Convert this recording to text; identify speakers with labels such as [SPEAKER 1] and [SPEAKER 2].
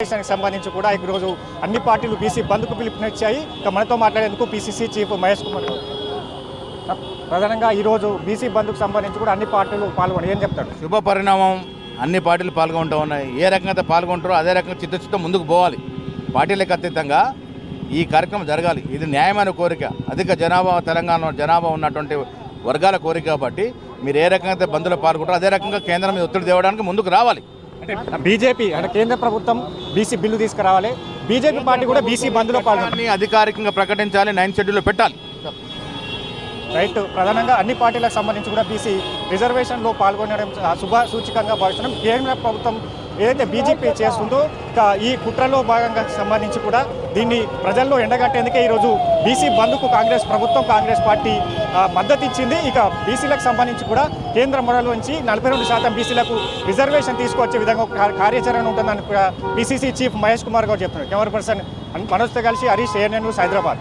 [SPEAKER 1] దేశానికి సంబంధించి కూడా ఈరోజు అన్ని పార్టీలు బీసీ బంద్కు పిలుపునిచ్చాయి. ఇక మనతో మాట్లాడేందుకు పిసిసి చీఫ్ మహేష్ కుమార్ గారు. ప్రధానంగా ఈరోజు బీసీ బంద్కు సంబంధించి కూడా అన్ని పార్టీలు పాల్గొని ఏం చెప్తారు?
[SPEAKER 2] శుభ పరిణామం. అన్ని పార్టీలు పాల్గొంటూ ఉన్నాయి. ఏ రకంగా పాల్గొంటారో అదే రకంగా చిత్తశుద్ధితో ముందుకు పోవాలి. పార్టీలకు అతీతంగా ఈ కార్యక్రమం జరగాలి. ఇది న్యాయమైన కోరిక. అధిక జనాభా తెలంగాణ జనాభా ఉన్నటువంటి వర్గాల కోరిక కాబట్టి మీరు ఏ రకంగా బంద్లో పాల్గొంటారో అదే రకంగా కేంద్రం మీద ఒత్తిడి తేవడానికి ముందుకు రావాలి.
[SPEAKER 1] అంటే బీజేపీ అంటే కేంద్ర ప్రభుత్వం బీసీ బిల్లు తీసుకురావాలి. బీజేపీ పార్టీ కూడా బీసీ బంద్లో పాల్గొని
[SPEAKER 2] అధికారికంగా ప్రకటించాలి. 9 షెడ్యూల్లో పెట్టాలి.
[SPEAKER 1] రైట్. ప్రధానంగా అన్ని పార్టీలకు సంబంధించి కూడా బీసీ రిజర్వేషన్లో పాల్గొనడం శుభ సూచికంగా భావిస్తున్నాం. కేంద్ర ప్రభుత్వం ఏదైతే బీజేపీ చేస్తుందో ఇక ఈ కుట్రలో భాగంగా సంబంధించి కూడా దీన్ని ప్రజల్లో ఎండగట్టేందుకే ఈరోజు బీసీ బంద్కు కాంగ్రెస్ పార్టీ మద్దతు ఇచ్చింది. ఇక బీసీలకు సంబంధించి కూడా కేంద్ర మొదలు నుంచి 42% బీసీలకు రిజర్వేషన్ తీసుకొచ్చే విధంగా కార్యాచరణ ఉంటుందని కూడా పిసిసి చీఫ్ మహేష్ కుమార్ గారు చెప్తున్నారు. కెమెరా పర్సన్ మనోజ్తో కలిసి హరీష్, ANN న్యూస్, హైదరాబాద్.